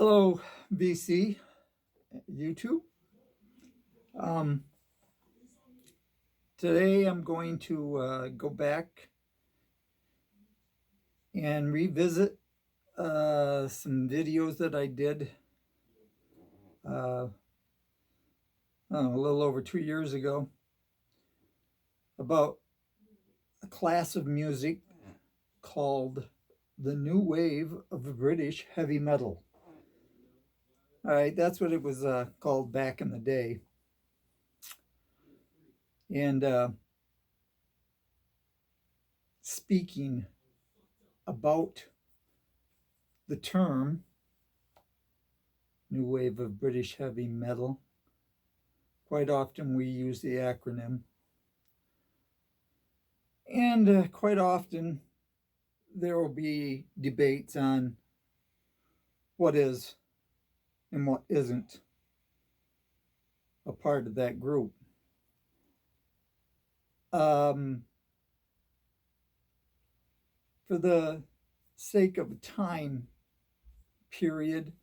Hello, VC, YouTube. Um, Today I'm going to go back and revisit some videos that I did uh, a little over 2 years ago about a class of music called the New Wave of British Heavy Metal. All right, that's what it was called back in the day. And speaking about the term New Wave of British Heavy Metal, quite often we use the acronym. And quite often there will be debates on what is and what isn't a part of that group. For the sake of a time period,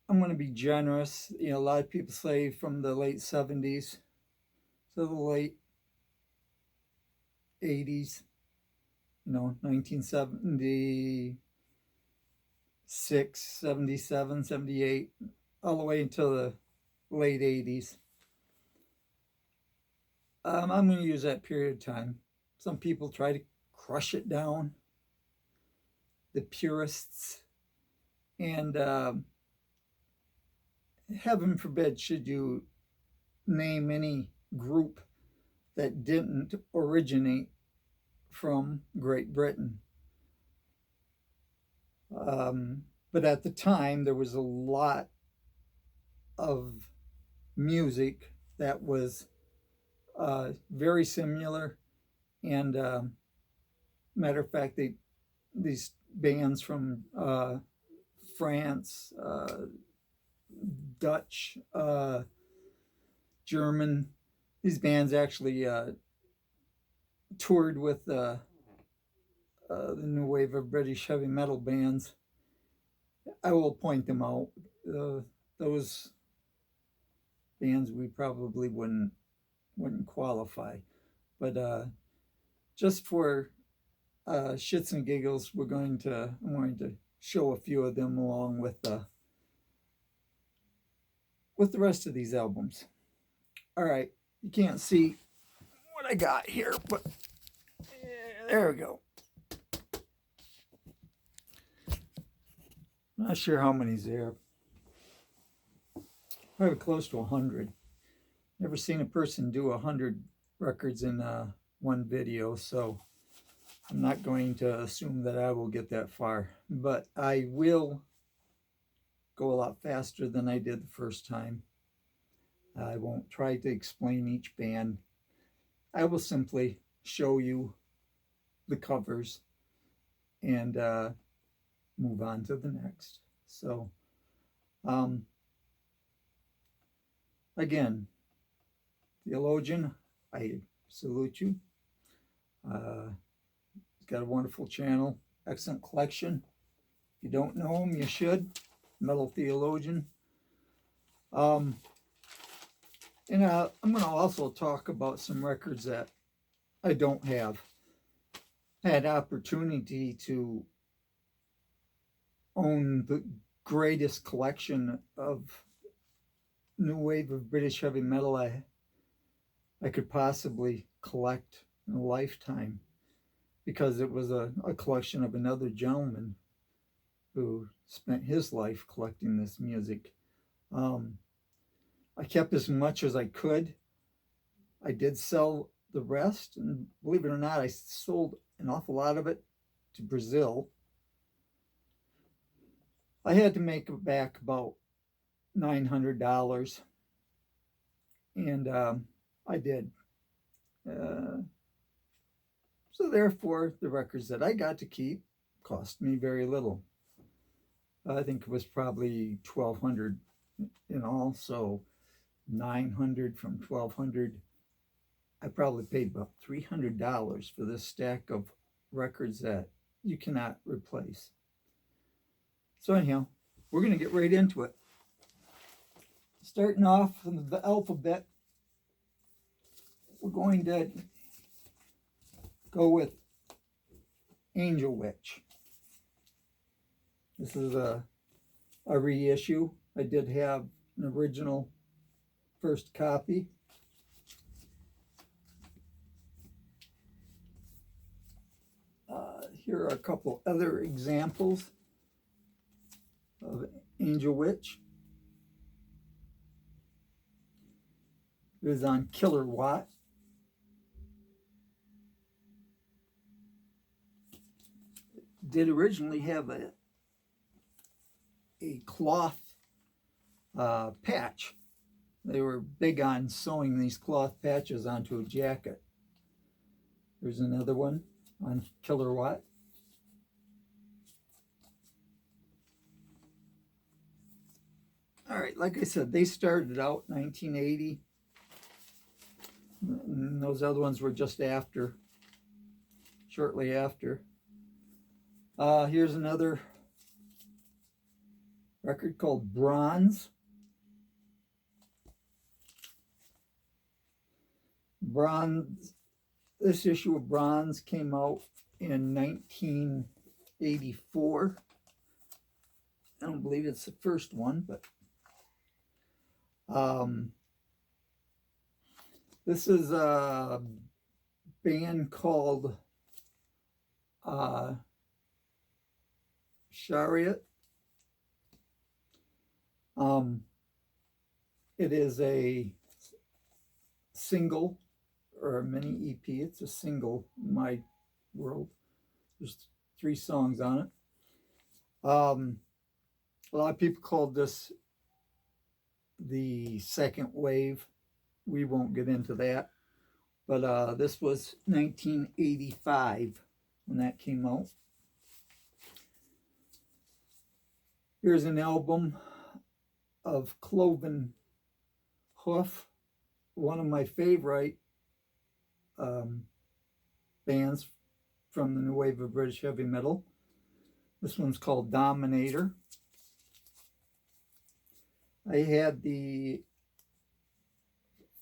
I'm going to be generous. A lot of people say from the late 70s to the late 80s, 1976, 77, 78, all the way until the late 80s. I'm going to use that period of time. Some people try to crush it down, the purists, and heaven forbid should you name any group that didn't originate from Great Britain. But at the time, there was a lot of music that was very similar. And matter of fact, these bands from France, Dutch, German, these bands actually toured with the new wave of British heavy metal bands. I will point them out. Those bands we probably wouldn't qualify, but just for shits and giggles, I'm going to show a few of them along with the rest of these albums. All right, you can't see what I got here, but there we go. Not sure how many's there. Probably close to 100. Never seen a person do 100 records in one video, so I'm not going to assume that I will get that far. But I will go a lot faster than I did the first time. I won't try to explain each band. I will simply show you the covers and move on to the next. So, again, theologian, I salute you. He's got a wonderful channel, excellent collection. If you don't know him, you should. Metal Theologian. And I'm going to also talk about some records that I don't have. I had opportunity to own the greatest collection of new wave of British heavy metal I could possibly collect in a lifetime, because it was a collection of another gentleman who spent his life collecting this music. I kept as much as I could. I did sell the rest, and believe it or not, I sold an awful lot of it to Brazil. I had to make back about $900, and I did. So therefore, the records that I got to keep cost me very little. I think it was probably $1,200 in all, so $900 from $1,200. I probably paid about $300 for this stack of records that you cannot replace. So anyhow, we're going to get right into it. Starting off from the alphabet, we're going to go with Angel Witch. This is a reissue. I did have an original first copy. Here are a couple other examples of Angel Witch. It was on Killer Watt. Did originally have a cloth patch. They were big on sewing these cloth patches onto a jacket. There's another one on Killer Watt. All right, like I said, they started out 1980. And those other ones were just after, shortly after. Here's another record called Bronze. Bronze, this issue of Bronze came out in 1984. I don't believe it's the first one, but this is a band called Chariot. It is a single or a mini EP. It's a single in my world. There's 3 songs on it. A lot of people called this the second wave. We won't get into that. But this was 1985 when that came out. Here's an album of Cloven Hoof, one of my favorite bands from the new wave of British heavy metal. This one's called Dominator. I had the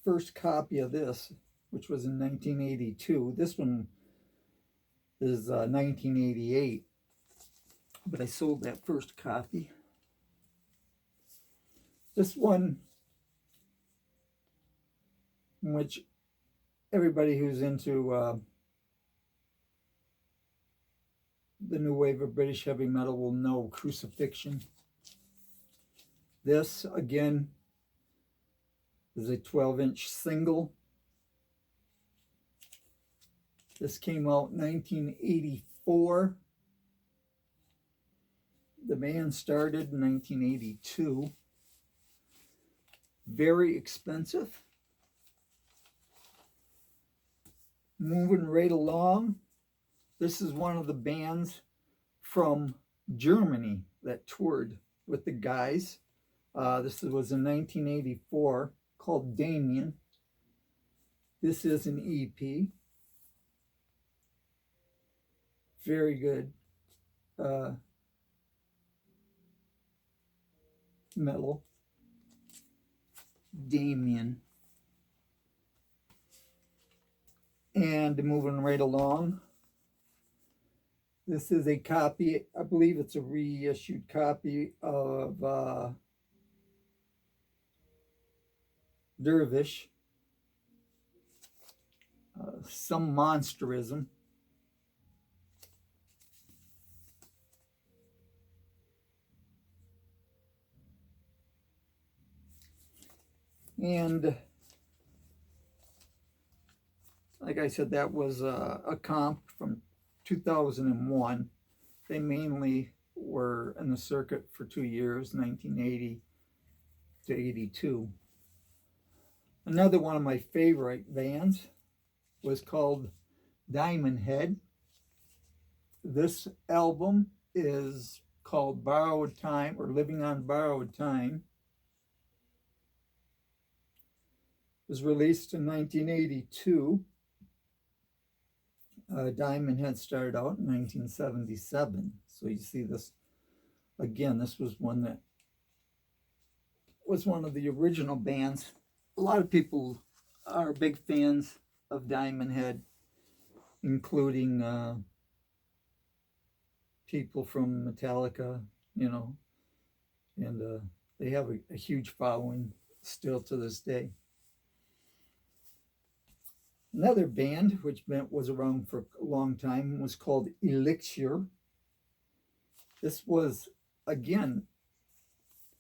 first copy of this, which was in 1982. This one is 1988, but I sold that first copy. This one, in which everybody who's into the new wave of British heavy metal will know, Crucifixion. This, again, is a 12-inch single. This came out in 1984. The band started in 1982. Very expensive. Moving right along, this is one of the bands from Germany that toured with the guys. This was in 1984, called Damien. This is an EP. Very good metal. Damien. And moving right along, this is a copy, I believe it's a reissued copy of Dervish, Some Monsterism. And like I said, that was a comp from 2001. They mainly were in the circuit for 2 years, 1980 to 82. Another one of my favorite bands was called Diamond Head. This album is called Borrowed Time, or Living on Borrowed Time. It was released in 1982. Diamond Head started out in 1977. So you see this Again, this was one that was one of the original bands. A lot of people are big fans of Diamond Head, including people from Metallica, you know, and they have a huge following still to this day. Another band, which was around for a long time, was called Elixir. This was, again,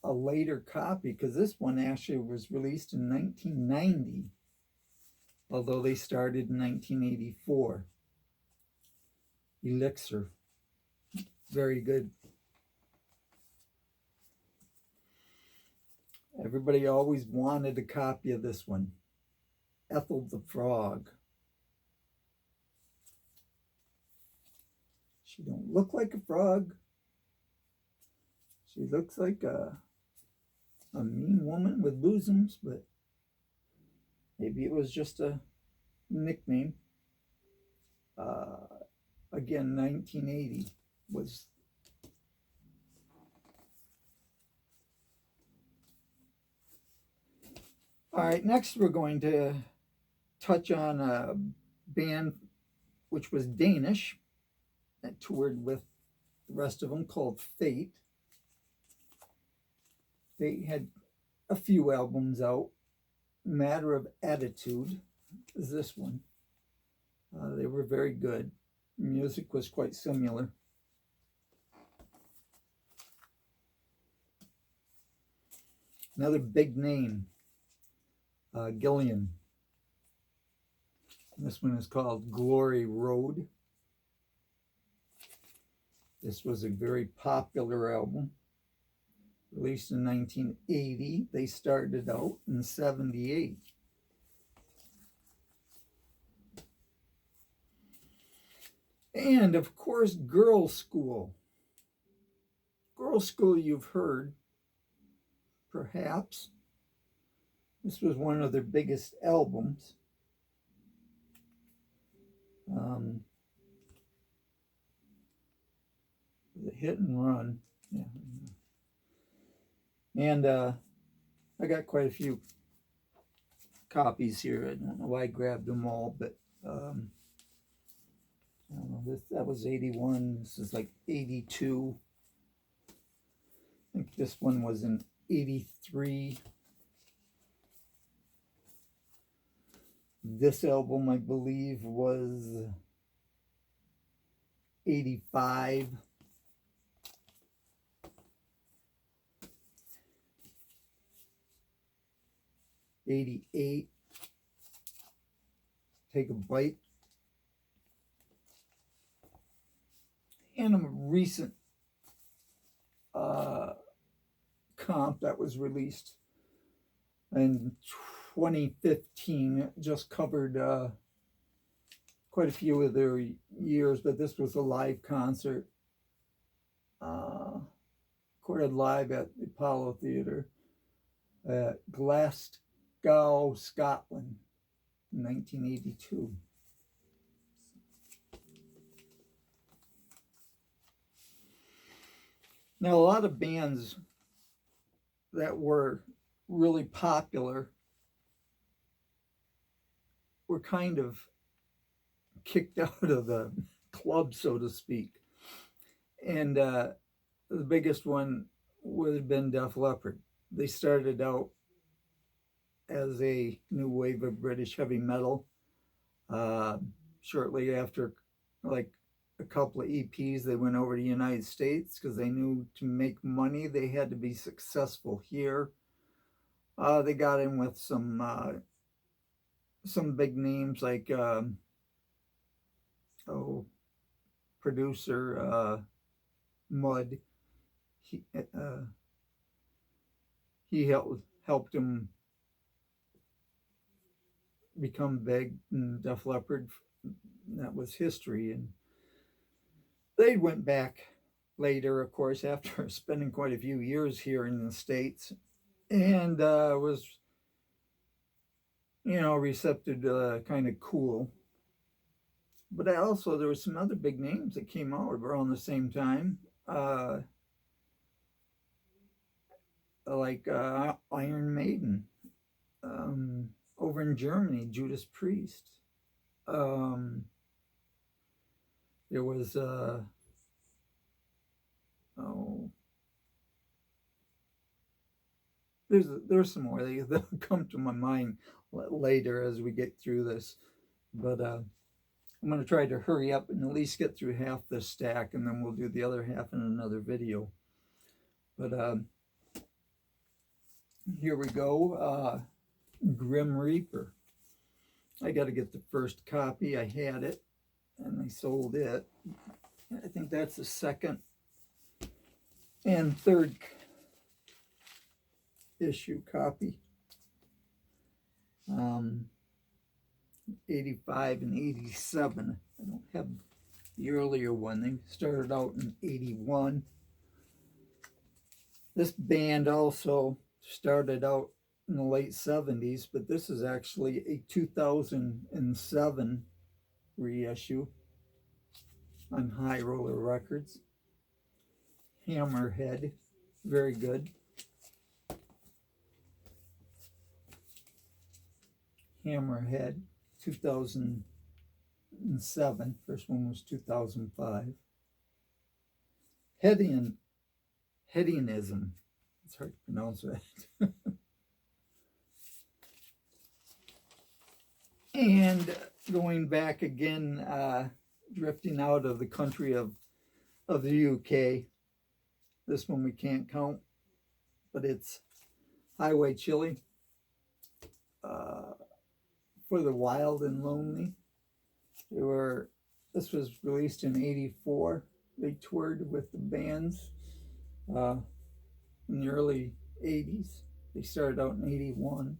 a later copy because this one actually was released in 1990, although they started in 1984. Elixir. Very good. Everybody always wanted a copy of this one. Ethel the Frog. She don't look like a frog. She looks like a mean woman with bosoms, but maybe it was just a nickname. Again, 1980 was. All right, next we're going to touch on a band which was Danish that toured with the rest of them, called Fate. They had a few albums out. Matter of Attitude is this one. They were very good. Music was quite similar. Another big name, Gillian. This one is called Glory Road. This was a very popular album, released in 1980. They started out in 78. And of course, Girls' School. Girls' School, you've heard, perhaps. This was one of their biggest albums. The hit and run. Yeah. And I got quite a few copies here. I don't know why I grabbed them all, but I don't know, that was 81. This is like 82. I think this one was in 83. This album, I believe, was 85. '88. Take a Bite. And a recent comp that was released in 2015. Just covered quite a few of their years, but this was a live concert, recorded live at the Apollo Theatre at Glasgow, Scotland, in 1982. Now, a lot of bands that were really popular were kind of kicked out of the club, so to speak. And the biggest one would have been Def Leppard. They started out as a new wave of British heavy metal. Shortly after, like, a couple of EPs, they went over to the United States because they knew to make money they had to be successful here. They got in with some big names like producer Mud. He helped him become big in Def Leppard. That was history. And they went back later, of course, after spending quite a few years here in the States, and was, receptive, kind of cool. But also there were some other big names that came out around the same time. like Iron Maiden, over in Germany, Judas Priest. There was oh, there's some more. They'll come to my mind later as we get through this, but I'm going to try to hurry up and at least get through half this stack, and then we'll do the other half in another video. But here we go. Grim Reaper. I got to get the first copy. I had it, and I sold it. I think that's the second and third issue copy. 85 and 87. I don't have the earlier one. They started out in 81. This band also started out in the late 70s, but this is actually a 2007 reissue on High Roller Records. Hammerhead, very good. Hammerhead, 2007. First one was 2005. Hedionism. It's hard to pronounce that. And going back again, drifting out of the country of the UK. This one we can't count, but it's Highway Chili. For the Wild and Lonely. This was released in 84. They toured with the bands in the early 80s. They started out in 81.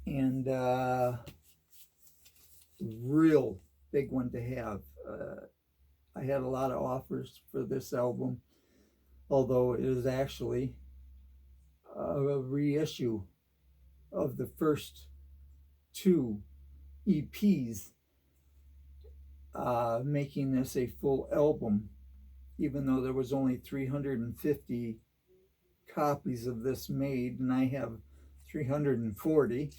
And real big one to have. I had a lot of offers for this album, although it is actually a reissue of the first two EPs, making this a full album, even though there was only 350 copies of this made, and I have 340.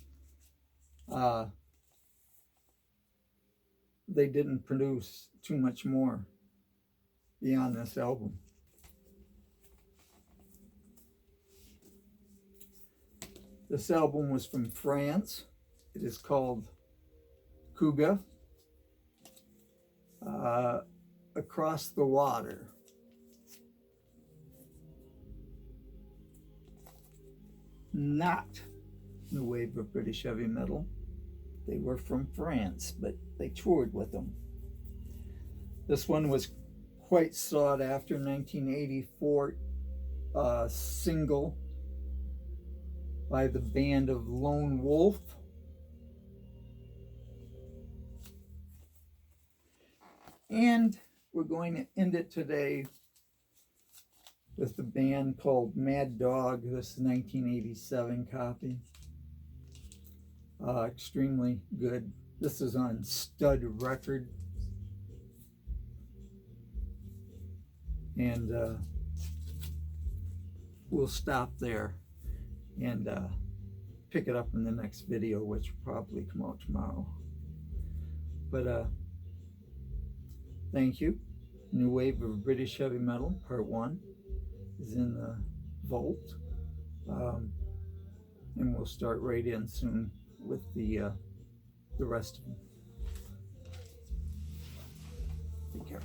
They didn't produce too much more beyond this album. This album was from France. It is called Kuga, Across the Water. Not new wave of British heavy metal. They were from France, but they toured with them. This one was quite sought after. 1984 single by the band of Lone Wolf. And we're going to end it today with the band called Mad Dog. This is 1987 copy. Extremely good. This is on Stud Record. And we'll stop there and pick it up in the next video, which will probably come out tomorrow. But thank you. New Wave of British Heavy Metal, Part 1, is in the vault. And we'll start right in soon with the rest of them. Take care.